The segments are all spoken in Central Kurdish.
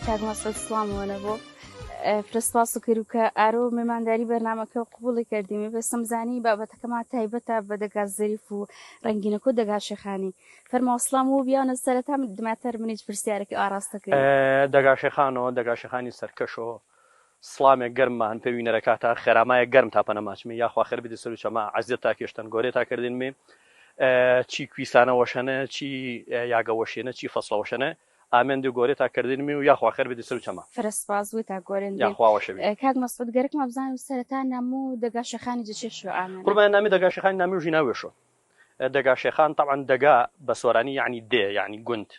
کاک مەسعود سڵامەوە بۆ فرسپاس و کەروکە ئارۆ مێمانداری بەرنامەکە قبوڵی کردیمی بەستم زانی بابەتەکەمان تایبەتە بە دەگا زەریف و ڕەنگینەکە و دەگا شێخانی فەرماوە سڵام و بیانە سەرەتا دماتەر منیش پرسیارێکی ئاراستەکەی دەگا شێخانەوە دەگا شێخانی سەرکەشەوە سڵامێک گەرممان پێوینەرەکە تا خێرامایە گەرم تا پەنەماچمی یاخوا خێر بدی سەر و چەما عەزیەت تا کێشتن گۆرێ تا کردینمێ چی کویسانەوەشەنە چی یاگەوەشێنە چی فەسڵەوەشەنە ئامێندی گۆرێ تا کردینمی و یاخوا خێر بدی سەر و چەما فرسپاس بووی تا گۆرێن یاخواوەشەوی کاک مەسعود گەرەکمان بزانین و سەرەتا ناموو دەگا شێخانی جێشێشەوە ئامێنە قوربان نامی دەگا شێخانی نامی ژی ناوێشۆ دەگا شێخان طبعا دەگا بە سۆرانی یعنی دێ یعنی گوند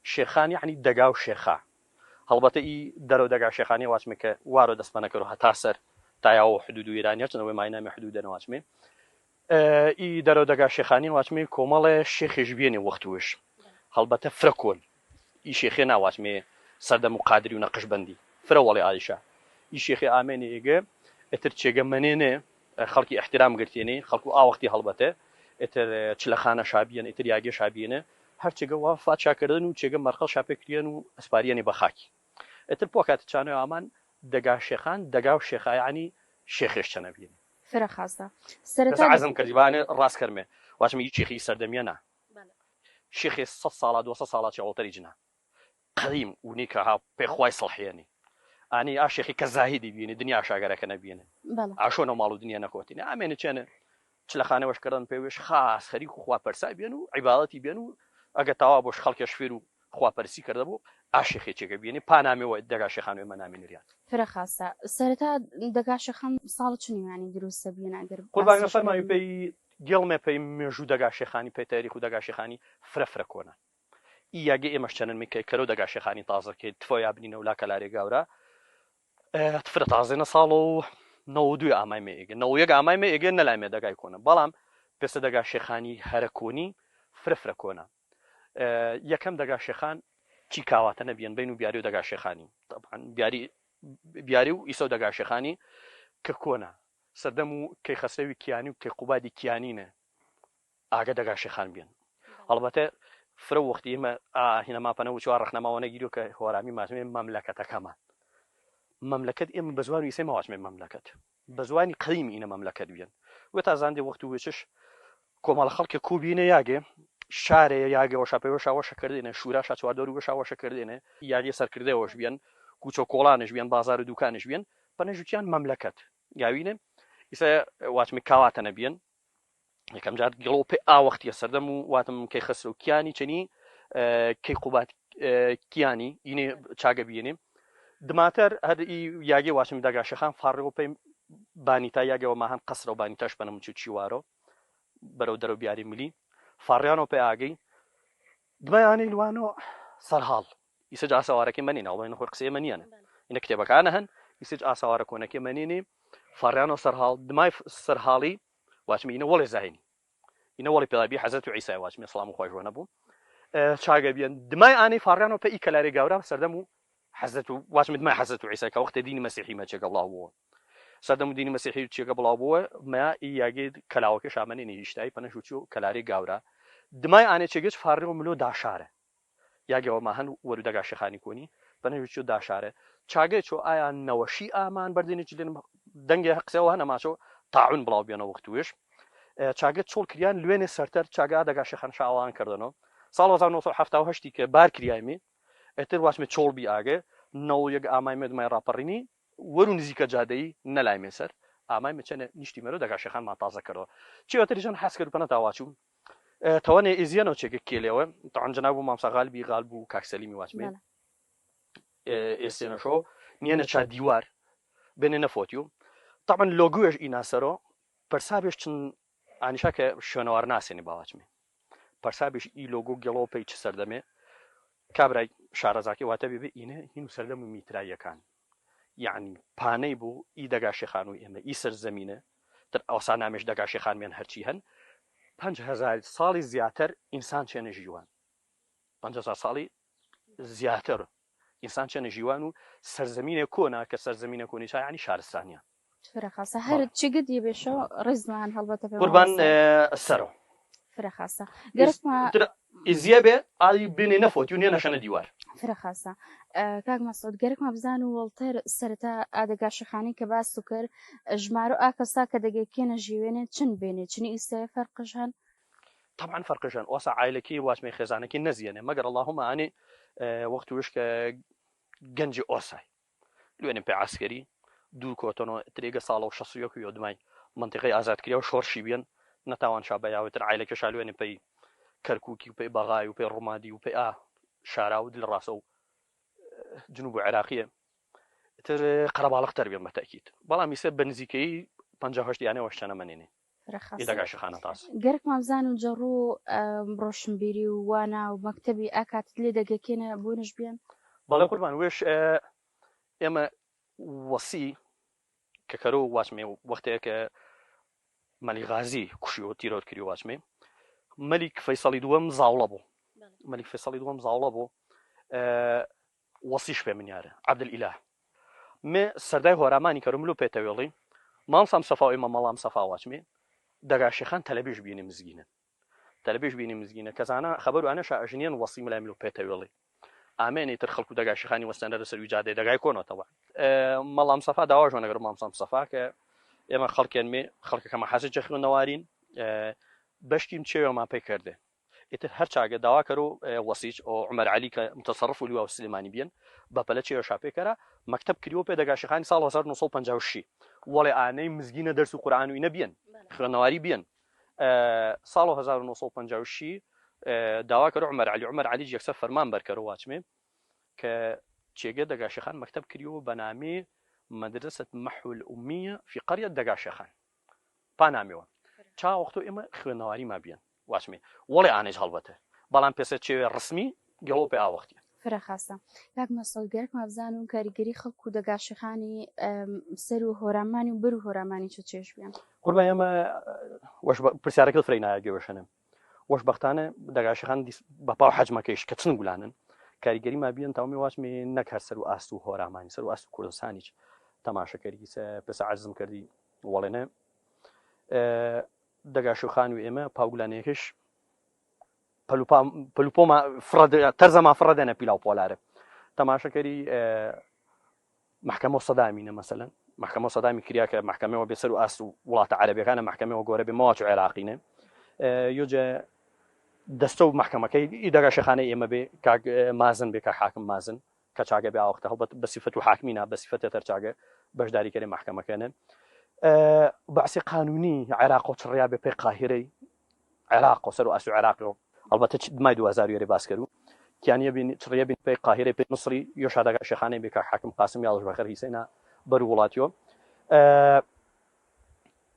شێخان یعنی دەگا و شێخا هەڵبەتە ئی دەرەوە دەگا شێخانی واچمێ کە وارۆ دەستمەنەکەڕ هەتا سەر تایاوە حدود و ایرانیا چنەوەی ماینامی حدودەنە واچمێ ئی دەرەوە دەگا شێخانی واچمێ کۆمەڵێ شێخێش بێنێ وەختوش هەڵبەتە فرەکۆن ئی شێخێ ناواتمێ سەردەم و قادری و نەقشبەندی فرە وەڵێ عایشە ئی شێخێ ئامێنێ ئێگە ئێتر چێگە منێنێ خەڵکی احترام گرتێنێ خەڵکو ئاوەختی هەڵبەتە ئێتر چلەخانە شابیەن ئێتر یاگێ شابیێنە هەر چێگە وا فات شاکردن و چێگە مەرخەڵ شاپێکریان و ئەسپاریەنێ بە خاکی ئێتر پۆکاتە چانەوە ئامان دەگا شێخان دەگا و شێخایانی شێخێش چەنە بێنێ فرە خاستە سەرەتا عەزم کردیبانێ ڕاست کەرمێ واتمە هیچ شێخی سەردەمیە نا شێخێ 100 ساڵە 200 ساڵە چاوەڵتەری جنا قەدیم ونی کە ها پێخوای سڵحێنی ئانی ئا شێخی کە زاهیدی بینی دنیا شاگەرەکە نەبینێ ئاشۆنە ماڵ و دنیا نەکۆتینە ئامێنە چێنە چلەخانەوەشکردن پێوێش خاص خەریک و خواپەرسای بێن و عیبادەتی بێن و ئەگە تاوا بۆش خەڵکێ شفێر و خواپەرسی کردە بۆ ئاشێخێکێکە بینی پانامێەوە دەگا شێخانوێ مەنامی نریان فرە خاستە سەرەتا دەگا شێخان ساڵ چنیوانی دروستە بینە ئەگەر قوربان فەرماوی پێی گێڵمێ پێی مێژوو دەگا شێخانی پێی تاریخ و دەگا شێخانی فرە کۆنە ئی یاگە ئێمەش چەنن میکەی کەرەوە دەگا شێخانی تازەکەیت تفۆیا بنینە ولا کەلارێ گاورە فرە تازێنە ساڵ و 92 ئامای مێ ئێگە 91 ئامای مێ ئێگە نەلامێ دەگای کۆنە بەڵام پێسە دەگا شێخانی هەرە کۆنی فرە کۆنە یەکەم دەگا شێخان چی کاواتە نەبیێن بین و بیاری و دەگا شێخانی طبعا بیاری و ئیسە و دەگا شێخانی کە کۆنە سەردەم و کەی خەسەوی کیانی و کەی قوبادی کیانینە ئاگە دەگا شێخان بێن هەڵبەتە فرە وەختی ئێمە هینەماپەنە و چوار ڕەخنەماوە نەگیری و کە هۆرامی ماتمێ مەملەکەتەکەمان مەملەکەت ئێمە بە زوانی ئیسەی ماواتمێ مەملەکەت بە زوانی قەدیمی ئینە مەملەکەت بێن وێ تا زاندێ وەخت و وێچش کۆمەڵە خەڵکێ کوبینە یاگێ شارێ یاگەوە شاپەوە شاوەشەکردێنە شورا شاچواردۆر و شاوەشەکردێنە یاگێ سەرکردەوەش بێن کوچە کۆڵانش بێن بازار و دوکانش بێن پەنەژوتیان مەملەکەت گاوینە ئیسە واتمی کاواتە نەبێن یەکەم جار گڵۆ پێ ئاوەختیە سەردەم و واتم کەی خەسر و کیانی چنی کەی قوبات کیانی اینێ چاگە بینێ دماتەر هەر یاگێ واشم دەگا شێخان فارڕەوە پێی بانیتا یاگەوە ماهەن قەسرە و بانیتاش بەنەم چیوارۆ بەرەو دەرەو بیاری ملی فاڕیانەوە پێ ئاگەی دمایانەی لوانەوە سەرهاڵ ئیسەج ئاساوارەکەی منێنەوە بەین خۆر قسەی منیانە ئینە کتێبەکانە هەن ئیسەج ئاساوارە کۆنەکەی منێنێ فاڕیانەوە سەرهاڵ دمای سەرهاڵی واتمی ئینە وەڵێ زاهینی ئینە وەڵی پێڵابی حەزەت و عیسای واتمی سڵام و خۆشەوە نەبوو چاگە بێن دمای ئانەی فاڕیانەوە پێ ئی کەلارێ گاورا سەردەم و حەزەت و واتمی دمای حەزەت و عیسای کە وەختە دینی مەسیحی مەچێکە بڵاو بووە سەردەم و دینی مەسیحی چێکە بڵاو بووە مەیا ئی یاگێ کەلاوەکە شامەنێنی هیشتایی پەنەشوچی و کەلارێ گاورا دمای ئانێ چێگەچ فاڕێەوە ملۆ داشارە یاگەوە ماهەن وەرو دەگا شێخانی کۆنی پەنەشوچی و داشارە چاگەی چۆ ئایا نەوەشی ئامان بەردێنێکی لێن دەنگێ قسەوە هەنە ماچۆ تاعون بڵاو بێنەوە وەختوێش چاگەت چۆڵ کریان لوێنێ سەرتەر چاگا دەگا شێخان شاوان کردنەوە ساڵ 1970 کە بار کریایمێ ئێتر واسمێ چۆڵ بی ئاگە نەوە یەک ئامای مێدمای ڕاپەڕینی وەرو نزیکە جادەیی نەلای مێسەر ئامای مچەنە نیشتی مەرۆ دەگا شێخانمان تازە کردەوە چێوەتریژان حەز کرد پەنە تاواچوو توانێ ئێزیانەوە چێکە کێلێەوە تەعەنجەنا بوو مامسا غالبی غالب و کاکسەلیمی واتمێ ئێستێنەشۆ نیەنە چا دیوار بێنێ نەفۆتیو طبعا لۆگوێش ئیناسەرۆ پەرسابێش چن ئانیشا کە شوێنەوار ناسێنی باواچمێ پەرسابێش ئی لۆگۆ گەڵەوە پێی چ سەردەمێ کابرای شارەزاکە واتە بێ ئینە هین و سەردەم و میتراییەکان یعنی پانەی بوو ئی دەگا شێخان و ئێمە ئی سەرزەمینە تر ئەوسا نامێش دەگا شێخانمیان هەرچی هەن 5,000 ساڵی زیاتر ئینسان چێنە ژیوان 5,000 ساڵی زیاتر ئینسان چێنە ژیوان و سەرزەمینە کۆنا کە سەرزەمینە کۆنی ینی شارستانیان فرەخاسە هەر چگت یێبێشەوە ڕێزمان هەڵبەتە قوربان سەرەوە فرەخاسە گەرەکمە ئیزیە بێ ئالی بێنێ نەفۆتی و نێنەشەنە دیوار فرە خاستە کاک مەسعود گەرەکمە بزان و وەڵتر سەرەتا ئادەگاشەخانی کە باس و کرد ژمارە ئاکەستا کە دەگەکێنە ژیوێنێ چن بێنێ چنی ئیسەیە فەرقش هەن طبعا فرقشان واسع عائلەکەی واسمەی خێزانەکەی نەزیێنێ مەگەر اللهم ئانێ وەخت وش کە گەنجی ئۆسای لێنێ پێ عسکەری دوو کۆتۆنەوە ترێگە ساڵە و 61 و دومای منطقەی ئازادکریا و شۆرشی بێن نەتاوان شابەیاوتر عائلەکە شالوێنێ پێی کەرکووکی و پێی بەغای و پێی ڕۆمادی و پێی شارا و دل ڕاستە و جنوب و عێراقیە تر قەرەباڵغتر بێن بەتەکید بەڵام میسە بنزیکەی 58 یانەوە شتەنەمەنێنێ دەگاشەخانە تاس گەرەکمان بزان و جەڕوو ڕۆشنبیری و وانا و مەکتەبی ئاکاتت لێ دەگەکێنە بۆنش بێن بەڵێ قوربان وێش ئێمە وەسی کە کەرۆ واسمێ وەختەیە کە مەلی غازی کوشی و تیرۆر کردی واسمێ مەلیک فەیسەڵی دووەم زاوڵە بوو مەلیک فەیسەڵی دووەم زاوڵە بوو وەسیش پێ منیارە عەبدولئیلا مێ سەردای هۆرامانی کەرملو پێتەوێڵی مامسام سەفا و ئێمە مەڵام سەفا واسمێ دەگاشێخان تەلەبیش بینی مزگینە تەلەبیش بینی مزگینە کەزانە خەبەر وانە شاژنیان وەسی ملاملو پێتەوێڵی ئامێنی تر خەڵکو دەگاشەخانی وەستەنە لەسەر جادێ دەگای کۆنەوەتەوە مەڵام سەفا داواژۆ نەگەر مامسام سەفا کە ئێمە خەڵکێن مێ خەڵکەکەمە حەزە خوێنەوارین بەشتیم چێوەمان پێ کردێ ئیتر هەر چاگە داوا کەرۆ وەسیج ئەو عومەر عەلی کە متصرف و لیوا و سلێمانی بێن بەپەلە چێوە شاپێکەرە مەکتەب کردووە پێ دەگاشەخانی ساڵ 1956 وەڵێ ئانەی مزگینە دەرس و قورئان و ئینە بێن خوێنەواری بێن ساڵ 1956 داوا کەرۆ عومەر عەلی یەکسەر فەرمان بەرکەرە واچمێ کە چێگە دەگاشەخان مەکتەب کردووە بە نامێ مدرسة محو الأمية في قرية دەگاشەخان پانامەوە چا وەختۆ ئێمە خوێنەواری ما بێن واسمێ وەڵێ ئانەیش هەڵبەتە بەڵام پێسە چێوێ ڕسمی گەڵۆ پێ ئاوەختیە فرە خاستە کاک مەسعود گەرەکمە بزان و کاریگەری خەڵکو و دەگاشەخانی سەر و هۆرامانی و بەر و هۆرامانی چێش بیان قوربان ئێمە پرسیارەکە فرەی نایە گەوێشەنە وەشبەختانە دەگاشەخان بەپاو حەجمەکەیش کە چن گولانن کاریگەری ما بیان تاومی واسمێ نەکات سەر و ئاست و هۆرامانی سەر و ئاست و کوردستانیش تەماشەکەری پێسە عەرزم کردی وەڵێنە دەگاشەخان و ئێمە پاوگولانەیەکەش پەلوپۆما تەرزەما فڕەدەنە پیلاو پۆلارە تەماشەکەری محکەمە سەدامینە مەسەلەن محکەمە سەدامی کریا کە محکەمەوە بێسەر و ئاست و وڵاتە عەرەبیەکانە محکەمەوە گۆرە بێ مەواچ و عێراقینە یۆجە دەستە و محکەمەکەی دەگاشەخانەی ئێمە بێ کاک مازن بێ کە حاکم مازن کە چاگە بێ ئاوەختە هەڵبەت بە سیفەت و حاکمینا بە سیفەتە تەرچاگە بەشداریکەری محکەمەکەنە بەعسی قانونی عێراق و چڕیا بێ پێی قاهرەی عێراق و سەر و ئاست و عێراق البته مای 2000 یاری باس کردو کیانیه بین چریه بین پی قاهره پی مصری یو شاده شیخانه بی که حاکم قاسم یالش بخیر حسینا برو ولاتیو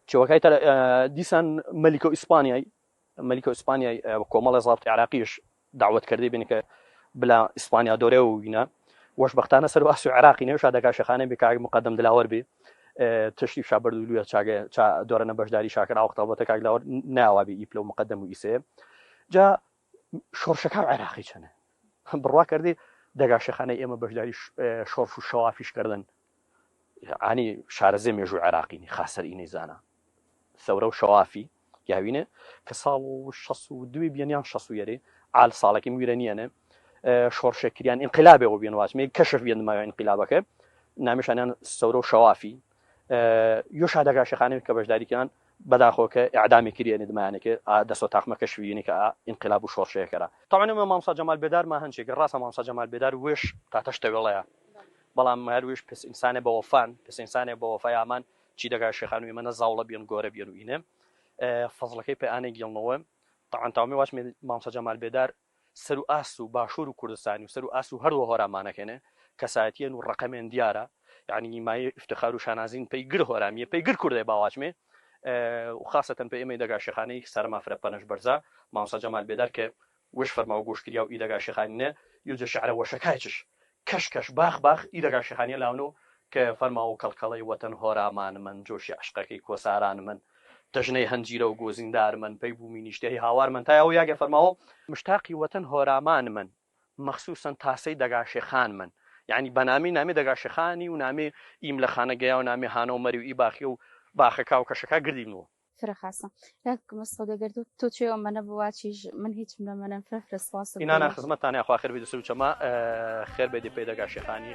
چوکای تر دیسان ملکو اسپانیایی کومال ضابط عراقیش دعوت کرده بینی که بلا اسپانیا دوره و اینا وش بختانه سر و اسو عراقی نه شاده شیخانه بی که مقدم دلاور بی تشریف شابر دلویا چا دورنه باشداری شاکر وقت البته که دلاور نه اوابی ایپلو مقدم و ایسه جا شۆرشەکە عێراقی چەنە بڕوا کردی دەگاشەخانەی ئێمە بەشداری شۆرش و شەوافیشکردن عنی شارەزێ مێژوو عێراقینی خاسەرئینەی زانە سەورە و شەوافی یاوینە کە ساڵ 62 بیانیان 60 عال ساڵێکی ویرە نیەنە شۆرشەکریان ئینقلابێەوە بێن واسمێ کەشف بێن ماوەی ئینقلابەکە نامیشانیان سەورە و شەوافی یۆشا دەگاشەخانەی کە بەشداریکەیان بەداخۆکە ئەعدامی کریێنێ دمایانێکە دەسۆ تاقمەکە شوینی کە ئینقلاب و شۆرشەیەکەرا تاوانە مامسا جەمال بێدار ما هەنچێک ڕاستە مامسا جەمال بێدار وێش تا تەشتەوێڵەیە بەڵام هەروێش پس ئینسانێ بە وەفان پس ئینسانێ بە وەفای ئامان چی دەگاشەخان و ئێمە زاوڵە بێن گۆرە بێن و ئینە فەزڵەکەی پێ ئانێ گێڵنەوە تاوان تاومی واسمێ مامسا جەمال بێدار سەر و ئاست و باشوور و کوردستانی و سەر و ئاست و هەردووە هۆرامانەکەنێ کەسایەتیەن و ڕقەمێن دیارە یعنی مای افتخار و شانازین پەیگر هۆرامیە پەیگر کوردی باواچمێ وخاصة في إمي دقا شيخاني سر ما فرق بنش برزا مامسا جمال بيدار كه وش فرما وجوش كريا وإي دقا شيخاني يوجد شعر وشكايتش كش باخ إي دقا شيخاني لونو كفرما وكالكالي وطن هورا من جوشي عشقكي كوساران من تجني هنجيرة وجوزين دار من بيبو مينيشتهي هاوار من تايا وياك فرما مشتاقي وطن هورا من مخصوصا تاسي دقا شيخان من يعني بنامي نامي دقا شيخاني ونامي إيم لخانة جايا ونامي هانو مريو إي باخيو باخەکە و کەشەکە گردینەوە فرە خاسە مەسەو دەگەر تۆ چێ ئەمەە بواچیش من هیچم لەمەە فرە سپاس ئینانە خزمەتانیا خواخر بێ دەسوچەمە خێر بێ دی پێ دەگا شێخانی